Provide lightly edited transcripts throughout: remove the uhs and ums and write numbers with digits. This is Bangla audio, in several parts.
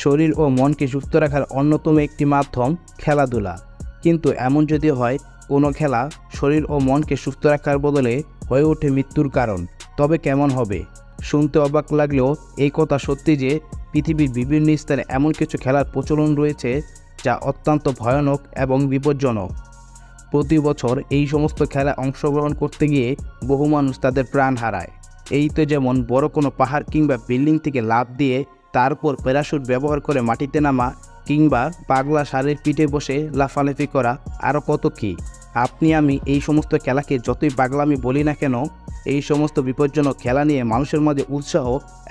শরীর ও মনকে সুস্থ রাখার অন্যতম একটি মাধ্যম খেলাধুলা। কিন্তু এমন যদি হয় কোনো খেলা শরীর ও মনকে সুস্থ রাখার বদলে হয়ে ওঠে মৃত্যুর কারণ, তবে কেমন হবে? শুনতে অবাক লাগলেও এই কথা সত্যি যে পৃথিবীর বিভিন্ন স্থানে এমন কিছু খেলার প্রচলন রয়েছে যা অত্যন্ত ভয়ানক এবং বিপজ্জনক। প্রতি বছর এই সমস্ত খেলায় অংশগ্রহণ করতে গিয়ে বহু মানুষ তাদের প্রাণ হারায়। এই তো যেমন বড় কোনো পাহাড় কিংবা বিল্ডিং থেকে লাফ দিয়ে তারপর প্যারাশুট ব্যবহার করে মাটিতে নামা, কিংবা পাগলা ষাঁড়ের পিঠে বসে লাফালাফি করা, আরও কত কী। আপনি আমি এই সমস্ত খেলাকে যতই পাগলামি বলি না কেন, এই সমস্ত বিপজ্জনক খেলা নিয়ে মানুষের মধ্যে উৎসাহ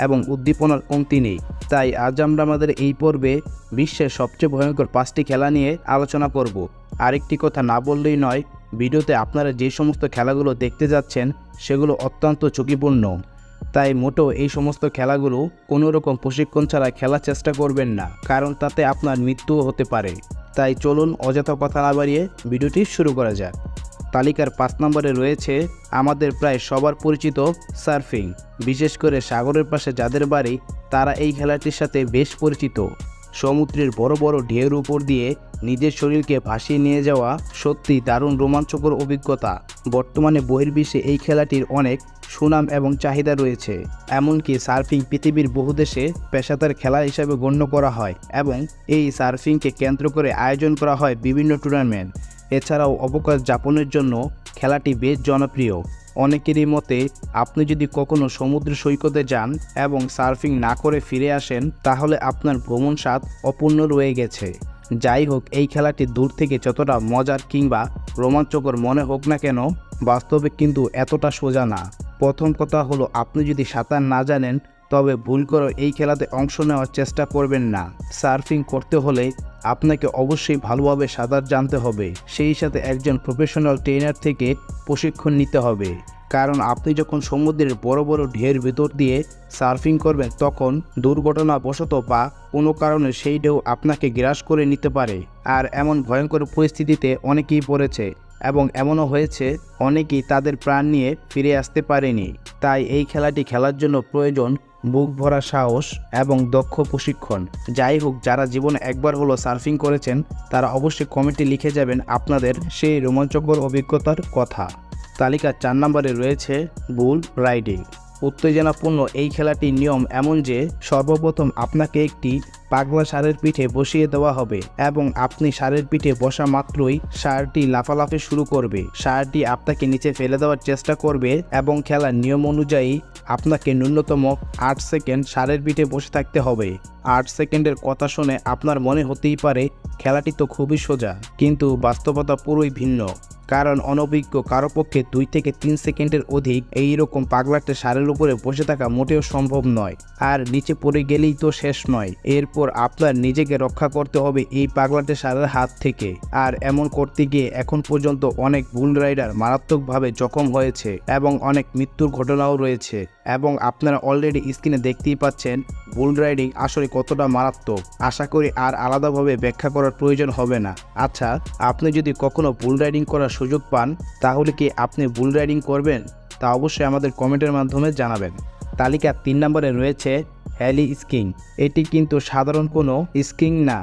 এবং উদ্দীপনার কমতি নেই। তাই আজ আমরা আমাদের এই পর্বে বিশ্বের সবচেয়ে ভয়ঙ্কর 5টি খেলা নিয়ে আলোচনা করব। আরেকটি কথা না বললেই নয়, ভিডিওতে আপনারা যে সমস্ত খেলাগুলো দেখতে যাচ্ছেন সেগুলো অত্যন্ত ঝুঁকিপূর্ণ। তাই মোটেও এই সমস্ত খেলাগুলো কোনো রকম প্রশিক্ষণ ছাড়া খেলার চেষ্টা করবেন না, কারণ তাতে আপনার মৃত্যুও হতে পারে। তাই চলুন অযথা কথা না বাড়িয়ে ভিডিওটি শুরু করা যাক। তালিকার 5 নম্বরে রয়েছে আমাদের প্রায় সবার পরিচিত সার্ফিং। বিশেষ করে সাগরের পাশে যাদের বাড়ি তারা এই খেলাটির সাথে বেশ পরিচিত। সমুদ্রের বড় বড় ঢেউর উপর দিয়ে নিজের শরীরকে ভাসিয়ে নিয়ে যাওয়া সত্যি দারুণ রোমাঞ্চকর অভিজ্ঞতা। বর্তমানে বহির্বিশ্বে এই খেলাটির অনেক সুনাম এবং চাহিদা রয়েছে। এমনকি সার্ফিং পৃথিবীর বহু দেশে পেশাদার খেলা হিসাবে গণ্য করা হয় এবং এই সার্ফিংকে কেন্দ্র করে আয়োজন করা হয় বিভিন্ন টুর্নামেন্ট। এছাড়াও অবকাশ যাপনের জন্য খেলাটি বেশ জনপ্রিয়। অনেকেরই মতে আপনি যদি কখনো সমুদ্র সৈকতে যান এবং সার্ফিং না করে ফিরে আসেন তাহলে আপনার ভ্রমণ স্বাদ অপূর্ণ রয়ে গেছে। যাই হোক, এই খেলাটি দূর থেকে যতটা মজার কিংবা রোমাঞ্চকর মনে হোক না কেন, বাস্তবে কিন্তু এতটা সোজা না। প্রথম কথা হলো, আপনি যদি সাঁতার না জানেন তবে ভুল করে এই খেলাতে অংশ নেওয়ার চেষ্টা করবেন না। সার্ফিং করতে হলে আপনাকে অবশ্যই ভালোভাবে সাঁতার জানতে হবে, সেই সাথে একজন প্রফেশনাল ট্রেনার থেকে প্রশিক্ষণ নিতে হবে। কারণ আপনি যখন সমুদ্রের বড় বড় ঢেউর ভেতর দিয়ে সার্ফিং করবেন তখন দুর্ঘটনাবশত বা কোনো কারণে সেই ঢেউ আপনাকে গ্রাস করে নিতে পারে। আর এমন ভয়ঙ্কর পরিস্থিতিতে অনেকেই পড়েছে এবং এমনও হয়েছে অনেকেই তাদের প্রাণ নিয়ে ফিরে আসতে পারেনি। তাই এই খেলাটি খেলার জন্য প্রয়োজন বুক ভরা সাহস এবং দক্ষ প্রশিক্ষণ। যাই হোক, যারা জীবনে একবার হলো সার্ফিং করেছেন তারা অবশ্যই কমেন্টে লিখে যাবেন আপনাদের সেই রোমাঞ্চকর অভিজ্ঞতার কথা। তালিকার 4 নম্বরে রয়েছে বুল রাইডিং। উত্তেজনাপূর্ণ এই খেলাটির নিয়ম এমন যে সর্বপ্রথম আপনাকে একটি পাগলা ষাঁড়ের পিঠে বসিয়ে দেওয়া হবে এবং আপনি ষাঁড়ের পিঠে বসা মাত্রই ষাঁড়টি লাফালাফি শুরু করবে। ষাঁড়টি আপনাকে নিচে ফেলে দেওয়ার চেষ্টা করবে এবং খেলার নিয়ম অনুযায়ী আপনাকে ন্যূনতম 8 সেকেন্ড ষাঁড়ের পিঠে বসে থাকতে হবে। 8 সেকেন্ডের কথা শুনে আপনার মনে হতেই পারে খেলাটি তো খুবই সোজা, কিন্তু বাস্তবতা পুরোই ভিন্ন। কারণ অনভিজ্ঞ কারো পক্ষে 2 থেকে 3 সেকেন্ডের অধিক এইরকম পাগলাটে ষাঁড়ের উপরে বসে থাকা মোটেও সম্ভব নয়। আর নিচে পড়ে গেলেই তো শেষ নয়, এরপর আপনার নিজেকে রক্ষা করতে হবে এই পাগলাটে ষাঁড়ের হাত থেকে। আর এমন করতে গিয়ে এখন পর্যন্ত অনেক বুল রাইডার মারাত্মকভাবে জখম হয়েছে এবং অনেক মৃত্যুর ঘটনাও রয়েছে। এবং আপনারা অলরেডি স্ক্রিনে দেখতেই পাচ্ছেন বুল রাইডিং আসলে কতটা মারাত্মক। আশা করি আর আলাদাভাবে ব্যাখ্যা করার প্রয়োজন হবে না। আচ্ছা, আপনি যদি কখনো বুল রাইডিং করার সুযোগ পান তাহলে কি আপনি বুল রাইডিং করবেন? তা অবশ্যই আমাদের কমেন্টের মাধ্যমে জানাবেন। তালিকার 3 নম্বরে রয়েছে হেলি স্কিং। এটি কিন্তু সাধারণ কোনো স্কিং না।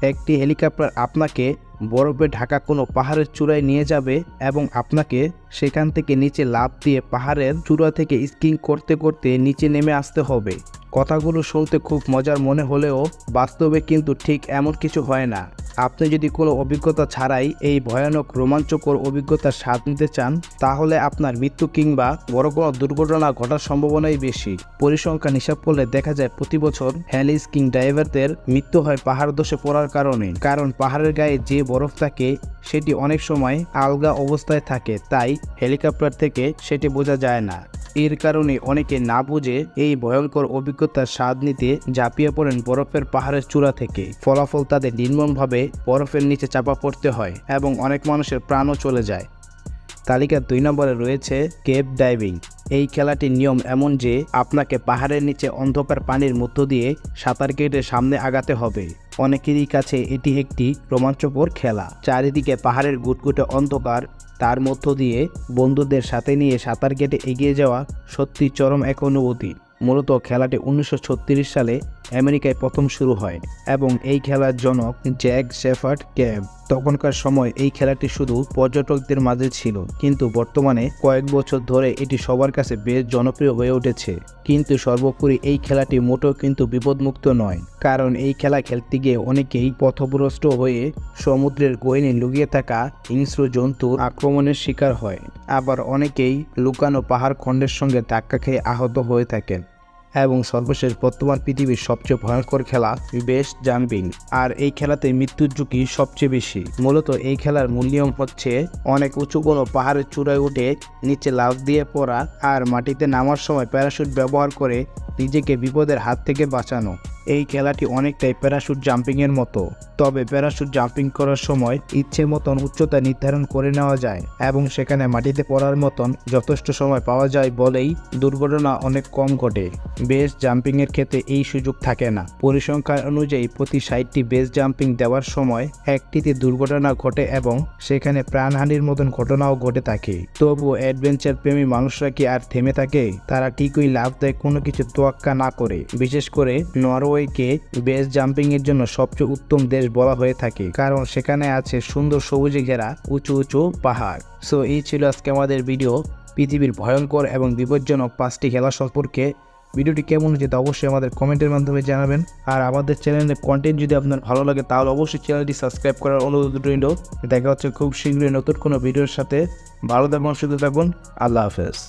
একটি হেলিকপ্টার আপনাকে বরফে ঢাকা কোনো পাহাড়ের চূড়ায় নিয়ে যাবে এবং আপনাকে সেখান থেকে নিচে লাফ দিয়ে পাহাড়ের চূড়া থেকে স্কিং করতে করতে নিচে নেমে আসতে হবে। কথাগুলো শুনতে খুব মজার মনে হলেও বাস্তবে কিন্তু ঠিক এমন কিছু হয় না। আপনি যদি কোনো অভিজ্ঞতা ছাড়াই এই ভয়ানক রোমাঞ্চকর অভিজ্ঞতার স্বাদ নিতে চান তাহলে আপনার মৃত্যু কিংবা বড় কোনো দুর্ঘটনা ঘটার সম্ভাবনাই বেশি। পরিসংখ্যান হিসাব করলে দেখা যায় প্রতি বছর হেলি স্কিং ড্রাইভারদের মৃত্যু হয় পাহাড় ধসে পড়ার কারণে। কারণ পাহাড়ের গায়ে যে বরফ থাকে সেটি অনেক সময় আলগা অবস্থায় থাকে, তাই হেলিকপ্টার থেকে সেটি বোঝা যায় না। এর কারণে অনেকে না বুঝে এই ভয়ঙ্কর অভিজ্ঞতার স্বাদ নিতে ঝাঁপিয়ে পড়েন বরফের পাহাড়ের চূড়া থেকে। ফলাফল তাদের নির্মমভাবে বরফের নিচে চাপা পড়তে হয় এবং অনেক মানুষের প্রাণও চলে যায়। তালিকার 2 নম্বরে রয়েছে কেভ ডাইভিং। এই খেলাটির নিয়ম এমন যে আপনাকে পাহাড়ের নিচে অন্ধকার পানির মধ্য দিয়ে সাঁতার কেটে সামনে আগাতে হবে। অনেকেরই কাছে এটি একটি রোমাঞ্চকর খেলা। চারিদিকে পাহাড়ের গুটগুটে অন্ধকার, তার মধ্য দিয়ে বন্ধুদের সাথে নিয়ে সাঁতার কেটে এগিয়ে যাওয়া সত্যি চরম এক অনুভূতি। মূলত খেলাটি 1936 সালে আমেরিকায় প্রথম শুরু হয় এবং এই খেলার জনক জ্যাক শেফার্ড ক্যাম্প। তখনকার সময় এই খেলাটি শুধু পর্যটকদের মাঝে ছিল, কিন্তু বর্তমানে কয়েক বছর ধরে এটি সবার কাছে বেশ জনপ্রিয় হয়ে উঠেছে। কিন্তু সর্বোপরি এই খেলাটি মোটেও কিন্তু বিপদমুক্ত নয়, কারণ এই খেলা খেলতে গিয়ে অনেকেই পথভ্রষ্ট হয়ে সমুদ্রের গহীনে লুকিয়ে থাকা হিংস্র জন্তুর আক্রমণের শিকার হয়। আবার অনেকেই লুকানো পাহাড় খণ্ডের সঙ্গে ধাক্কা খেয়ে আহত হয়ে থাকেন। এবং সর্বশেষ বর্তমান পৃথিবীর সবচেয়ে ভয়ঙ্কর খেলা বেস জাম্পিং, আর এই খেলাতে মৃত্যুর ঝুঁকি সবচেয়ে বেশি। মূলত এই খেলার মূল নিয়ম হচ্ছে অনেক উঁচু কোনো পাহাড়ের চূড়ায় উঠে নিচে লাফ দিয়ে পড়া আর মাটিতে নামার সময় প্যারাশুট ব্যবহার করে নিজেকে বিপদের হাত থেকে বাঁচানো। এই খেলাটি অনেকটাই প্যারাশুট জাম্পিংয়ের মতো, তবে প্যারাশুট জাম্পিং করার সময় ইচ্ছে মতন উচ্চতা নির্ধারণ করে নেওয়া যায় এবং সেখানে মাটিতে পড়ার মতন যথেষ্ট সময় পাওয়া যায় বলেই দুর্ঘটনা অনেক কম ঘটে। বেস জাম্পিংয়ের ক্ষেত্রে এই সুযোগ থাকে না। পরিসংখ্যান অনুযায়ী প্রতি 60টি বেস জাম্পিং দেওয়ার সময় একটিতে দুর্ঘটনা ঘটে এবং সেখানে প্রাণহানির মতন ঘটনাও ঘটে থাকে। তবুও অ্যাডভেঞ্চার প্রেমী মানুষরা কি আর থেমে থাকে? তারা ঠিকই লাফ দেয় কোনো কিছু তোয়াক্কা না করে। বিশেষ করে নরওয়েকে বেস জাম্পিং এর জন্য সবচেয়ে উত্তম দেশ বলা হয়ে থাকে, কারণ সেখানে আছে সুন্দর সবুজে ঘেরা উঁচু উঁচু পাহাড়। সো এই ছিল আজকে আমাদের ভিডিও পৃথিবীর ভয়ঙ্কর এবং বিপজ্জনক 5টি খেলা সম্পর্কে। ভিডিওটি কেমন হয়েছে তা অবশ্যই আমাদের কমেন্টের মাধ্যমে জানাবেন। আর আমাদের চ্যানেলের কন্টেন্ট যদি আপনার ভালো লাগে তাহলে অবশ্যই চ্যানেলটি সাবস্ক্রাইব করার অনুরোধ রইল। দেখা হচ্ছে খুব শীঘ্রই নতুন কোনো ভিডিওর সাথে। ভালো থাকুন, সুস্থ থাকুন। আল্লাহ হাফেজ।